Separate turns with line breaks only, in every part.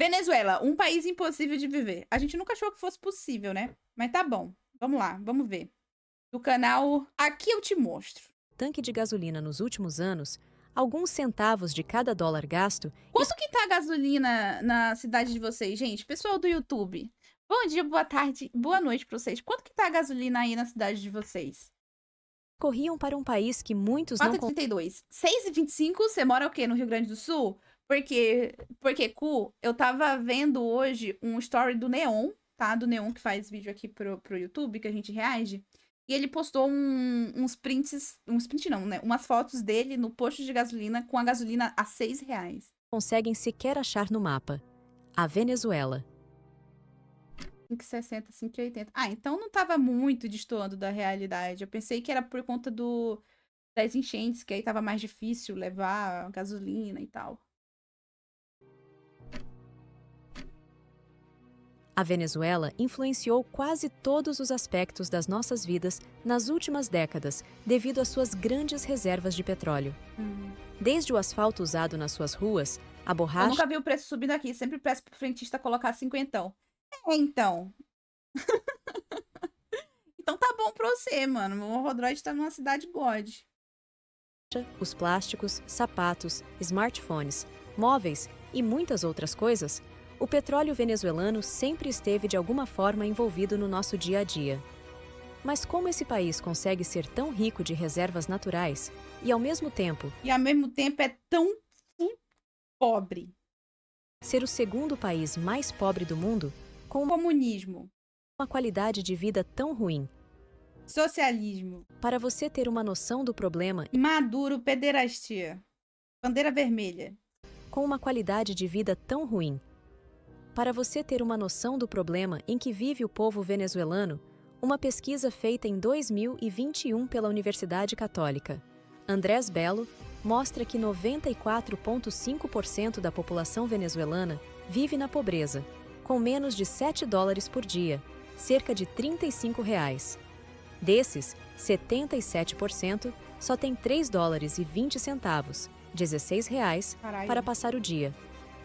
Venezuela, um país impossível de viver. A gente nunca achou que fosse possível, né? Mas tá bom. Vamos lá, vamos ver. Do canal Aqui Eu Te Mostro.
Tanque de gasolina nos últimos anos, alguns centavos de cada dólar gasto.
Quanto que tá a gasolina na cidade de vocês, gente? Pessoal do YouTube. Bom dia, boa tarde, boa noite pra vocês. Quanto que tá a gasolina aí na cidade de vocês?
Corriam para um país que muitos não
4,32. 6,25, você mora o quê? No Rio Grande do Sul? Porque, eu tava vendo hoje um story do Neon, tá? Do Neon que faz vídeo aqui pro YouTube, que a gente reage. E ele postou uns prints, não, né? Umas fotos dele no posto de gasolina com a gasolina a R$ 6.
conseguem sequer achar no mapa. A Venezuela.
5,60, 5,80. Ah, então não tava muito destoando da realidade. Eu pensei que era por conta das enchentes, que aí tava mais difícil levar gasolina e tal.
A Venezuela influenciou quase todos os aspectos das nossas vidas nas últimas décadas, devido às suas grandes reservas de petróleo. Desde o asfalto usado nas suas ruas, a
Eu
borracha.
nunca vi o preço subindo aqui. Sempre peço pro frentista colocar 50. Então. Então tá bom pra você, mano. O Rodroid tá numa cidade God.
Os plásticos, sapatos, smartphones, móveis e muitas outras coisas, o petróleo venezuelano sempre esteve de alguma forma envolvido no nosso dia a dia. Mas como esse país consegue ser tão rico de reservas naturais e, ao mesmo tempo,
É tão pobre.
ser o segundo país mais pobre do mundo, com
Comunismo.
uma qualidade de vida tão ruim?
Socialismo.
Para você ter uma noção do problema,
Maduro, pederastia. Bandeira vermelha.
com uma qualidade de vida tão ruim. Para você ter uma noção do problema em que vive o povo venezuelano, uma pesquisa feita em 2021 pela Universidade Católica, Andrés Bello, mostra que 94,5% da população venezuelana vive na pobreza, com menos de $7 por dia, cerca de R$ 35. Desses, 77% só tem $3,20, R$ 16,
Caralho.
para passar o dia.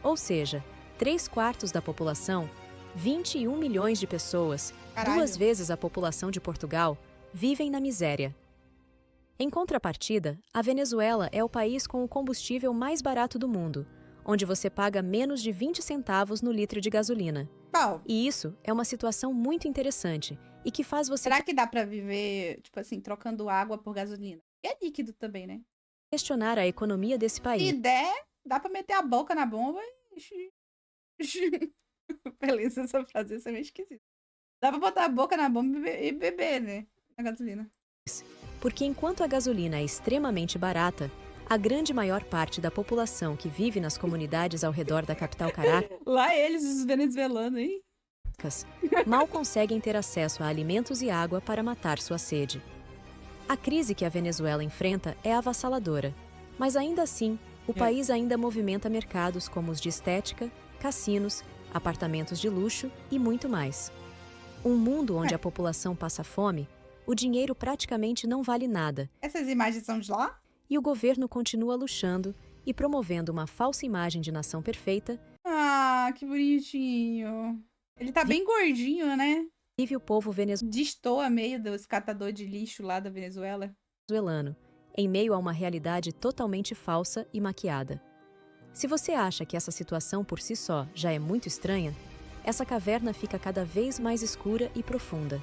Ou seja, 3/4 da população, 21 milhões de pessoas,
Caralho.
2 vezes a população de Portugal, vivem na miséria. Em contrapartida, a Venezuela é o país com o combustível mais barato do mundo, onde você paga menos de 20 centavos no litro de gasolina.
Qual?
E isso é uma situação muito interessante e que faz você
Será que dá pra viver, tipo assim, trocando água por gasolina? E é líquido também, né?
questionar a economia desse
Se
país.
der, dá pra meter a boca na bomba e... Beleza, essa frase é meio esquisita. Dá pra botar a boca na bomba e beber, né? A gasolina.
Porque enquanto a gasolina é extremamente barata, a grande maior parte da população que vive nas comunidades ao redor da capital Caracas
Lá eles, os venezuelanos, hein?
mal conseguem ter acesso a alimentos e água para matar sua sede. A crise que a Venezuela enfrenta é avassaladora, mas ainda assim, o país ainda movimenta mercados como os de estética, cassinos, apartamentos de luxo e muito mais. Um mundo onde a população passa fome, o dinheiro praticamente não vale nada
Essas imagens são de lá?
e o governo continua luxando e promovendo uma falsa imagem de nação perfeita.
Ah, que bonitinho. Ele tá bem gordinho, né?
Vive o povo
Destoa meio dos catadores de lixo lá da Venezuela.
venezuelano, em meio a uma realidade totalmente falsa e maquiada. Se você acha que essa situação por si só já é muito estranha, essa caverna fica cada vez mais escura e profunda.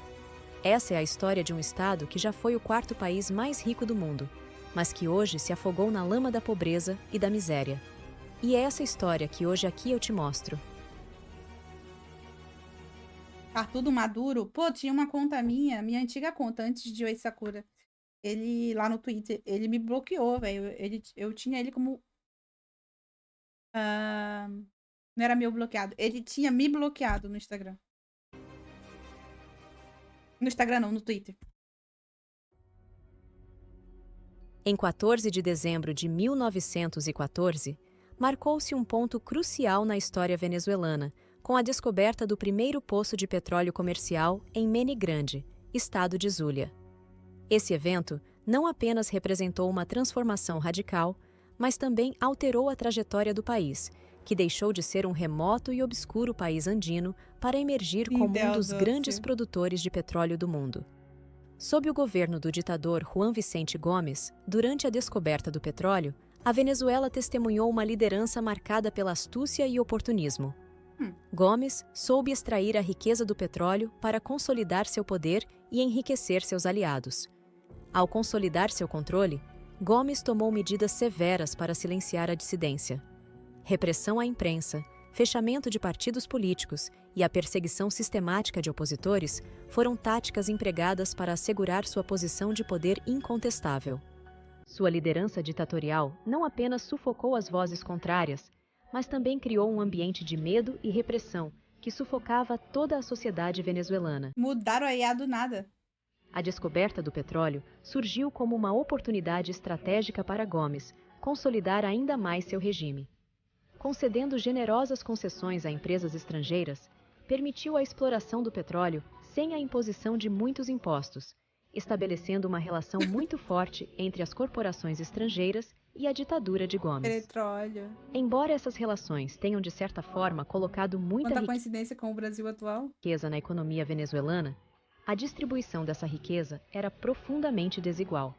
Essa é a história de um estado que já foi o 4º país mais rico do mundo, mas que hoje se afogou na lama da pobreza e da miséria. E é essa história que hoje aqui eu te mostro.
Arthur Maduro, pô, tinha uma conta minha antiga conta, antes de Oi Sakura. Ele, lá no Twitter, ele me bloqueou, velho. Eu tinha ele como... não era meu bloqueado. Ele tinha me bloqueado no Instagram. No Instagram não, no Twitter.
Em 14 de dezembro de 1914, marcou-se um ponto crucial na história venezuelana, com a descoberta do primeiro poço de petróleo comercial em Mene Grande, estado de Zulia. Esse evento não apenas representou uma transformação radical, mas também alterou a trajetória do país, que deixou de ser um remoto e obscuro país andino para emergir como um dos grandes produtores de petróleo do mundo. Sob o governo do ditador Juan Vicente Gomes, durante a descoberta do petróleo, a Venezuela testemunhou uma liderança marcada pela astúcia e oportunismo. Gomes soube extrair a riqueza do petróleo para consolidar seu poder e enriquecer seus aliados. Ao consolidar seu controle, Gomes tomou medidas severas para silenciar a dissidência. Repressão à imprensa, fechamento de partidos políticos e a perseguição sistemática de opositores foram táticas empregadas para assegurar sua posição de poder incontestável. Sua liderança ditatorial não apenas sufocou as vozes contrárias, mas também criou um ambiente de medo e repressão que sufocava toda a sociedade venezuelana.
Mudaram a IA do nada.
A descoberta do petróleo surgiu como uma oportunidade estratégica para Gomes consolidar ainda mais seu regime. Concedendo generosas concessões a empresas estrangeiras, permitiu a exploração do petróleo sem a imposição de muitos impostos, estabelecendo uma relação muito forte entre as corporações estrangeiras e a ditadura de Gomes.
Petróleo.
Embora essas relações tenham de certa forma colocado muita
Quanta coincidência com o Brasil atual?
riqueza na economia venezuelana, a distribuição dessa riqueza era profundamente desigual.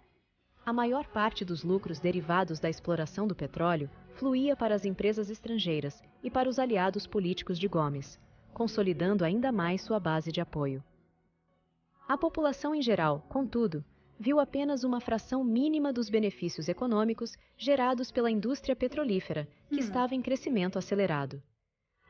A maior parte dos lucros derivados da exploração do petróleo fluía para as empresas estrangeiras e para os aliados políticos de Gomes, consolidando ainda mais sua base de apoio. A população em geral, contudo, viu apenas uma fração mínima dos benefícios econômicos gerados pela indústria petrolífera, que estava em crescimento acelerado.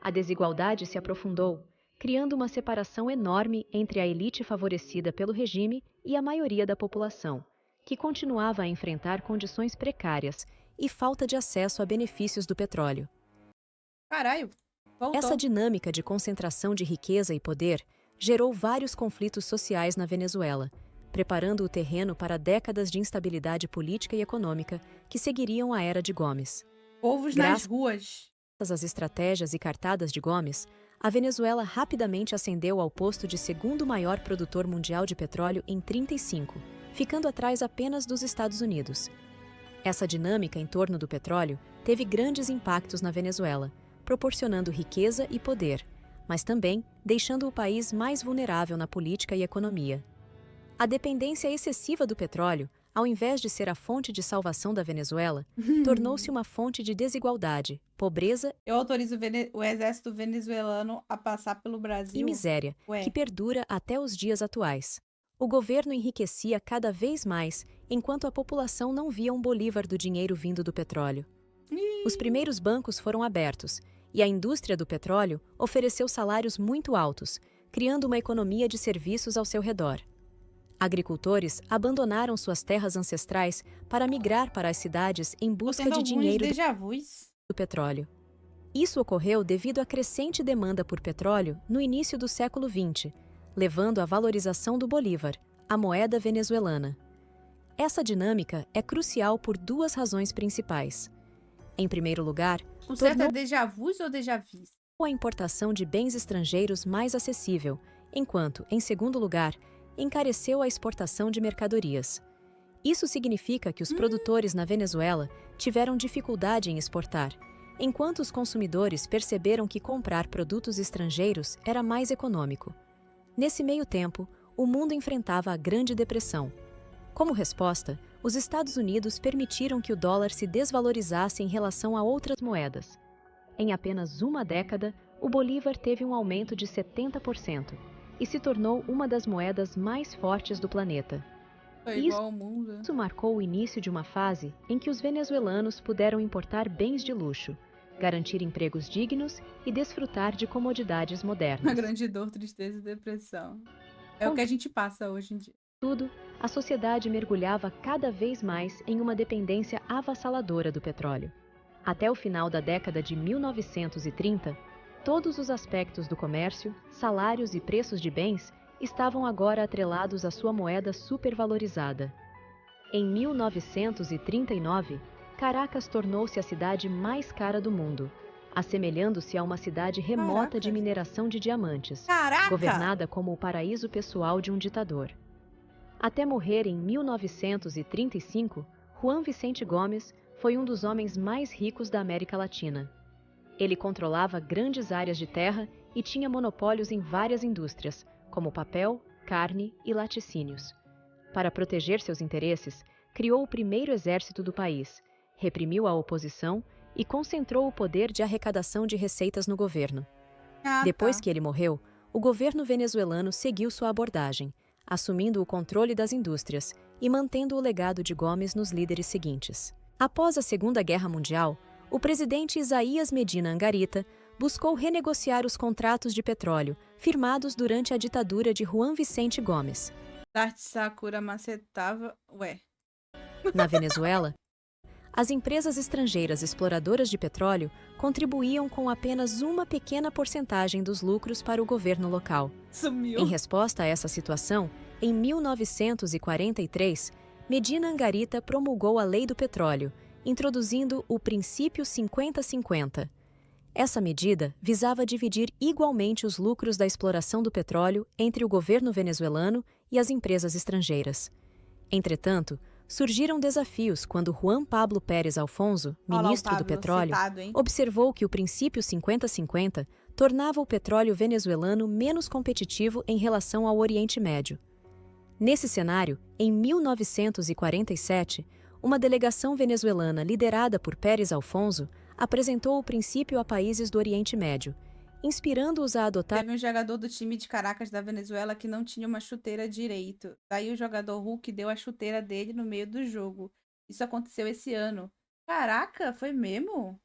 A desigualdade se aprofundou, criando uma separação enorme entre a elite favorecida pelo regime e a maioria da população, que continuava a enfrentar condições precárias e falta de acesso a benefícios do petróleo.
Caralho, voltou.
Essa dinâmica de concentração de riqueza e poder gerou vários conflitos sociais na Venezuela, preparando o terreno para décadas de instabilidade política e econômica que seguiriam a era de Gomes.
Povos nas ruas.
Graças às estratégias e cartadas de Gomes, a Venezuela rapidamente ascendeu ao posto de segundo maior produtor mundial de petróleo em 1935, ficando atrás apenas dos Estados Unidos. Essa dinâmica em torno do petróleo teve grandes impactos na Venezuela, proporcionando riqueza e poder, mas também deixando o país mais vulnerável na política e economia. A dependência excessiva do petróleo, ao invés de ser a fonte de salvação da Venezuela, tornou-se uma fonte de desigualdade, pobreza
Eu autorizo o exército venezuelano a passar pelo Brasil.
e miséria, que perdura até os dias atuais. O governo enriquecia cada vez mais, enquanto a população não via um bolívar do dinheiro vindo do petróleo. Os primeiros bancos foram abertos, e a indústria do petróleo ofereceu salários muito altos, criando uma economia de serviços ao seu redor. Agricultores abandonaram suas terras ancestrais para migrar para as cidades em busca de dinheiro do petróleo. Isso ocorreu devido à crescente demanda por petróleo no início do século XX, levando à valorização do bolívar, a moeda venezuelana. Essa dinâmica é crucial por duas razões principais. Em primeiro lugar,
O certo é déjà vus ou déjà vis?
a importação de bens estrangeiros mais acessível, enquanto, em segundo lugar, encareceu a exportação de mercadorias. Isso significa que os produtores na Venezuela tiveram dificuldade em exportar, enquanto os consumidores perceberam que comprar produtos estrangeiros era mais econômico. Nesse meio tempo, o mundo enfrentava a Grande Depressão. Como resposta, os Estados Unidos permitiram que o dólar se desvalorizasse em relação a outras moedas. Em apenas uma década, o bolívar teve um aumento de 70% e se tornou uma das moedas mais fortes do planeta.
Foi igual ao mundo.
Isso marcou o início de uma fase em que os venezuelanos puderam importar bens de luxo, garantir empregos dignos e desfrutar de comodidades modernas.
Uma grande dor, tristeza e depressão. É o que a gente passa hoje em dia.
Tudo, a sociedade mergulhava cada vez mais em uma dependência avassaladora do petróleo. Até o final da década de 1930, todos os aspectos do comércio, salários e preços de bens estavam agora atrelados à sua moeda supervalorizada. Em 1939, Caracas tornou-se a cidade mais cara do mundo, assemelhando-se a uma cidade remota de mineração de diamantes, governada como o paraíso pessoal de um ditador. Até morrer em 1935, Juan Vicente Gomes foi um dos homens mais ricos da América Latina. Ele controlava grandes áreas de terra e tinha monopólios em várias indústrias, como papel, carne e laticínios. Para proteger seus interesses, criou o primeiro exército do país, reprimiu a oposição e concentrou o poder de arrecadação de receitas no governo. Depois que ele morreu, o governo venezuelano seguiu sua abordagem, assumindo o controle das indústrias e mantendo o legado de Gomes nos líderes seguintes. Após a Segunda Guerra Mundial, o presidente Isaías Medina Angarita buscou renegociar os contratos de petróleo firmados durante a ditadura de Juan Vicente Gomes.
Tati Sakura macetava...
Na Venezuela, as empresas estrangeiras exploradoras de petróleo contribuíam com apenas uma pequena porcentagem dos lucros para o governo local.
Sumiu.
Em resposta a essa situação, em 1943, Medina Angarita promulgou a Lei do Petróleo, introduzindo o princípio 50-50. Essa medida visava dividir igualmente os lucros da exploração do petróleo entre o governo venezuelano e as empresas estrangeiras. Entretanto, surgiram desafios quando Juan Pablo Pérez Alfonso, ministro do Petróleo, observou que o princípio 50-50 tornava o petróleo venezuelano menos competitivo em relação ao Oriente Médio. Nesse cenário, em 1947, uma delegação venezuelana liderada por Pérez Alfonso apresentou o princípio a países do Oriente Médio, inspirando-os a adotar...
Teve um jogador do time de Caracas da Venezuela que não tinha uma chuteira direito. Daí o jogador Hulk deu a chuteira dele no meio do jogo. Isso aconteceu esse ano. Caraca, foi mesmo?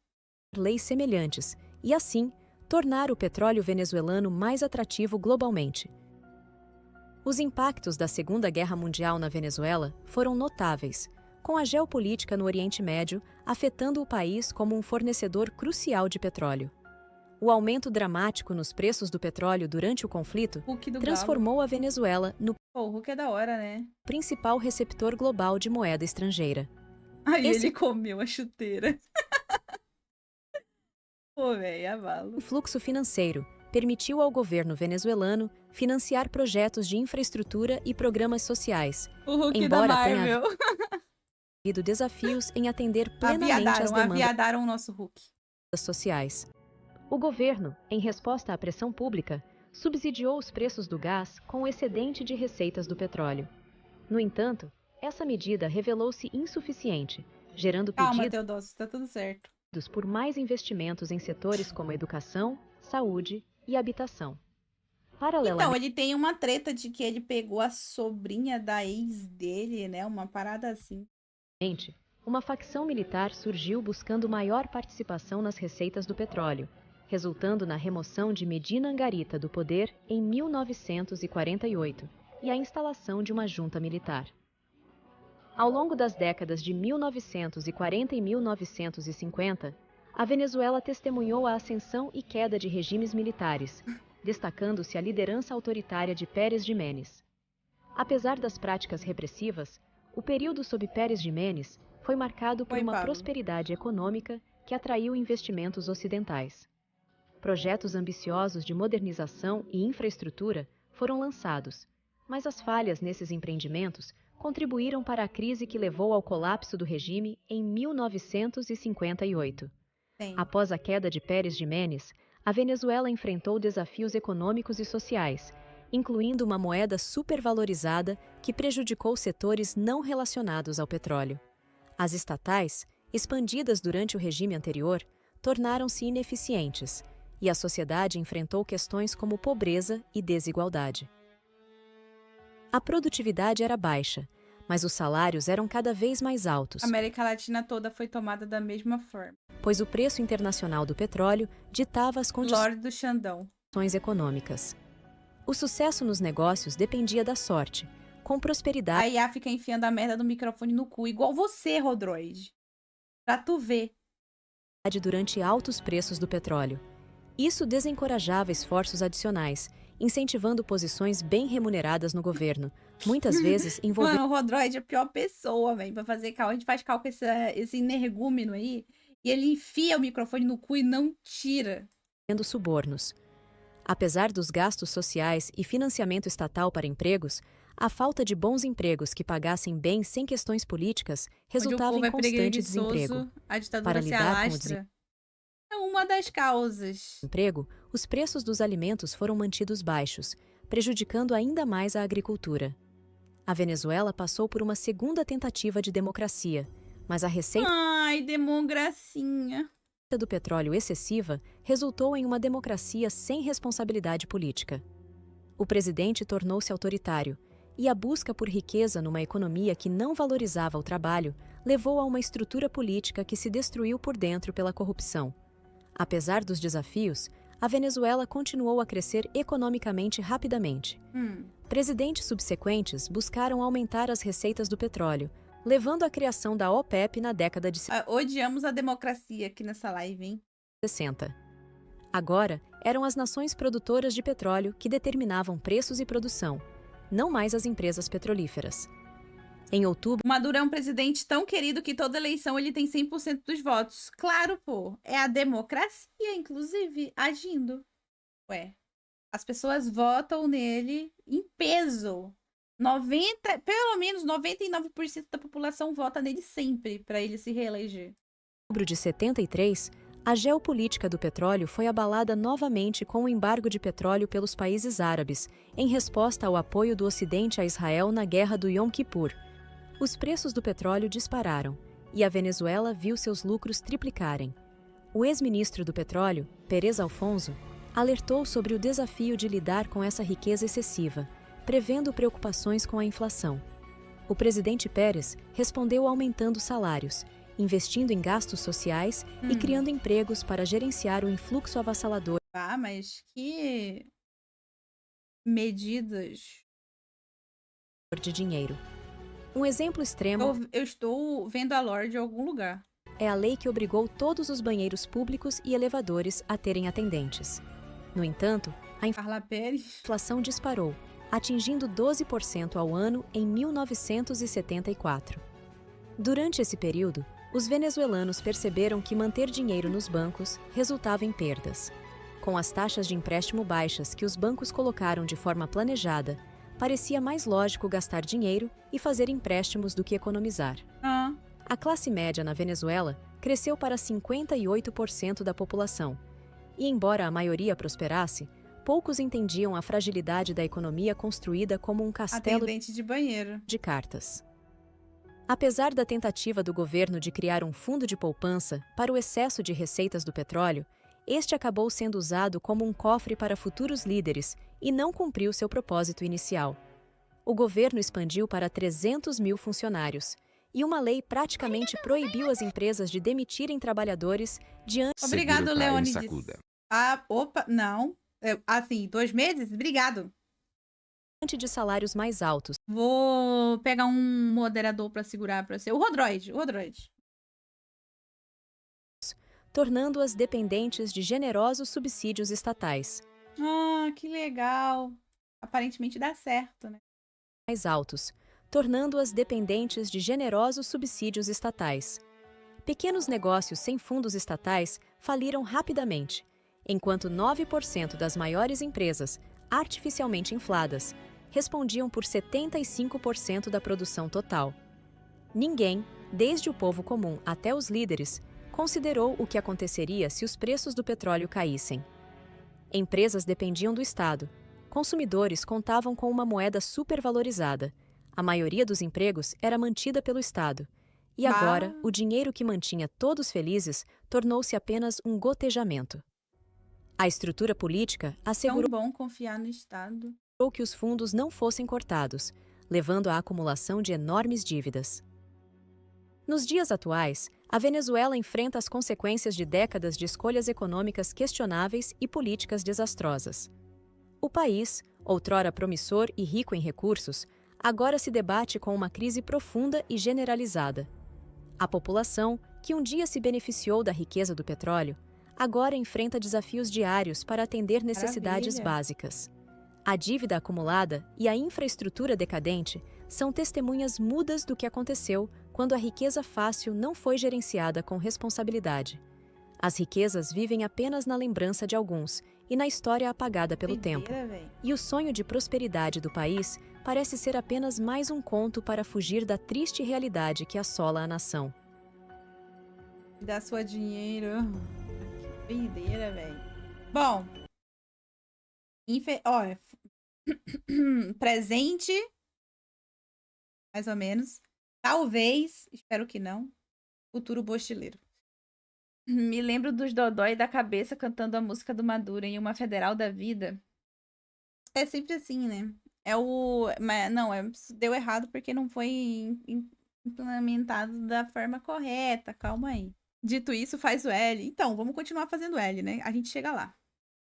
Leis semelhantes e, assim, tornar o petróleo venezuelano mais atrativo globalmente. Os impactos da Segunda Guerra Mundial na Venezuela foram notáveis, com a geopolítica no Oriente Médio afetando o país como um fornecedor crucial de petróleo. O aumento dramático nos preços do petróleo durante o conflito transformou a Venezuela no
o Hulk é da hora, né?
Principal receptor global de moeda estrangeira.
Aí ele comeu a chuteira. Pô, véi, avalo.
O fluxo financeiro permitiu ao governo venezuelano financiar projetos de infraestrutura e programas sociais,
o Hulk
embora
da Marvel.
tenha havido desafios em atender plenamente às demandas
aviadaram o nosso Hulk.
Sociais. O governo, em resposta à pressão pública, subsidiou os preços do gás com o excedente de receitas do petróleo. No entanto, essa medida revelou-se insuficiente, gerando
Calma, Teodósio, tá tudo certo.
Por mais investimentos em setores como educação, saúde e habitação. Paralelamente,
então, ele tem uma treta de que ele pegou a sobrinha da ex dele, né? Uma parada assim.
Uma facção militar surgiu buscando maior participação nas receitas do petróleo, resultando na remoção de Medina Angarita do poder em 1948 e a instalação de uma junta militar. Ao longo das décadas de 1940 e 1950, a Venezuela testemunhou a ascensão e queda de regimes militares, destacando-se a liderança autoritária de Pérez Jiménez. Apesar das práticas repressivas, o período sob Pérez Jiménez foi marcado por uma prosperidade econômica que atraiu investimentos ocidentais. Projetos ambiciosos de modernização e infraestrutura foram lançados, mas as falhas nesses empreendimentos contribuíram para a crise que levou ao colapso do regime em 1958. Após a queda de Pérez Jiménez, a Venezuela enfrentou desafios econômicos e sociais, incluindo uma moeda supervalorizada que prejudicou setores não relacionados ao petróleo. As estatais, expandidas durante o regime anterior, tornaram-se ineficientes, e a sociedade enfrentou questões como pobreza e desigualdade. A produtividade era baixa, mas os salários eram cada vez mais altos.
A América Latina toda foi tomada da mesma forma.
Pois o preço internacional do petróleo ditava as condições
do Xandão.
Econômicas. O sucesso nos negócios dependia da sorte, com prosperidade...
A IA fica enfiando a merda do microfone no cu, igual você, Rodroid. Pra tu ver.
Durante altos preços do petróleo. Isso desencorajava esforços adicionais, incentivando posições bem remuneradas no governo, muitas vezes envolvendo...
Mano, o Rodroid é a pior pessoa, velho, pra fazer cálculo. A gente faz cálculo com esse energúmeno aí, e ele enfia o microfone no cu e não tira.
Subornos. Apesar dos gastos sociais e financiamento estatal para empregos, a falta de bons empregos que pagassem bem sem questões políticas resultava em constante desemprego.
A ditadura se alastra. uma das causas.
Emprego, os preços dos alimentos foram mantidos baixos, prejudicando ainda mais a agricultura. A Venezuela passou por uma segunda tentativa de democracia, mas a receita
Ai, democracia.
do petróleo excessiva resultou em uma democracia sem responsabilidade política. O presidente tornou-se autoritário, e a busca por riqueza numa economia que não valorizava o trabalho levou a uma estrutura política que se destruiu por dentro pela corrupção. Apesar dos desafios, a Venezuela continuou a crescer economicamente rapidamente. Presidentes subsequentes buscaram aumentar as receitas do petróleo, levando à criação da OPEP na década de
Odiamos a democracia aqui nessa live, hein?
60. Agora, eram as nações produtoras de petróleo que determinavam preços e produção, não mais as empresas petrolíferas. Em outubro,
Maduro é um presidente tão querido que toda eleição ele tem 100% dos votos. Claro, pô. É a democracia, inclusive, agindo. Ué, as pessoas votam nele em peso. Pelo menos 99% da população vota nele sempre para ele se reeleger.
de 73, a geopolítica do petróleo foi abalada novamente com o embargo de petróleo pelos países árabes, em resposta ao apoio do Ocidente a Israel na Guerra do Yom Kippur. Os preços do petróleo dispararam, e a Venezuela viu seus lucros triplicarem. O ex-ministro do Petróleo, Pérez Alfonso, alertou sobre o desafio de lidar com essa riqueza excessiva, prevendo preocupações com a inflação. O presidente Pérez respondeu aumentando salários, investindo em gastos sociais e criando empregos para gerenciar o influxo avassalador
Ah, mas que medidas.
de dinheiro. Um exemplo extremo
Eu estou vendo a Lorde em algum lugar.
é a lei que obrigou todos os banheiros públicos e elevadores a terem atendentes. No entanto, a
Carla Pérez.
inflação disparou, atingindo 12% ao ano em 1974. Durante esse período, os venezuelanos perceberam que manter dinheiro nos bancos resultava em perdas. Com as taxas de empréstimo baixas que os bancos colocaram de forma planejada, parecia mais lógico gastar dinheiro e fazer empréstimos do que economizar. A classe média na Venezuela cresceu para 58% da população, e embora a maioria prosperasse, poucos entendiam a fragilidade da economia construída como um castelo
Atendente de banheiro.
de cartas. Apesar da tentativa do governo de criar um fundo de poupança para o excesso de receitas do petróleo, este acabou sendo usado como um cofre para futuros líderes e não cumpriu seu propósito inicial. O governo expandiu para 300 mil funcionários, e uma lei praticamente proibiu as empresas de demitirem trabalhadores diante
Obrigado,
Seguro, pai,
Leônidas.
sacuda.
Ah, opa, não. Assim, 2 meses? Obrigado.
de salários mais altos,
Vou pegar um moderador pra segurar pra você. O Rodroid.
tornando-as dependentes de generosos subsídios estatais.
Ah, que legal. Aparentemente dá certo, né?
Mais altos, tornando-as dependentes de generosos subsídios estatais. Pequenos negócios sem fundos estatais faliram rapidamente, enquanto 9% das maiores empresas, artificialmente infladas, respondiam por 75% da produção total. Ninguém, desde o povo comum até os líderes, considerou o que aconteceria se os preços do petróleo caíssem. Empresas dependiam do Estado. Consumidores contavam com uma moeda supervalorizada. A maioria dos empregos era mantida pelo Estado. E agora, o dinheiro que mantinha todos felizes tornou-se apenas um gotejamento. A estrutura política assegurou
Tão bom confiar no Estado.
que os fundos não fossem cortados, levando à acumulação de enormes dívidas. Nos dias atuais, a Venezuela enfrenta as consequências de décadas de escolhas econômicas questionáveis e políticas desastrosas. O país, outrora promissor e rico em recursos, agora se debate com uma crise profunda e generalizada. A população, que um dia se beneficiou da riqueza do petróleo, agora enfrenta desafios diários para atender necessidades
Maravilha.
básicas. A dívida acumulada e a infraestrutura decadente são testemunhas mudas do que aconteceu quando a riqueza fácil não foi gerenciada com responsabilidade. As riquezas vivem apenas na lembrança de alguns e na história apagada pelo tempo.
Doideira, véi.
E o sonho de prosperidade do país parece ser apenas mais um conto para fugir da triste realidade que assola a nação.
Dá sua dinheiro. Doideira, velho. Bom, olha, presente, mais ou menos. Talvez, espero que não. Futuro bochileiro. Me lembro dos dodói da cabeça cantando a música do Maduro em uma federal da vida. É sempre assim, né? É o. Mas, não, deu errado porque não foi implementado da forma correta. Calma aí. Dito isso, faz o L. Então, vamos continuar fazendo L, né? A gente chega lá.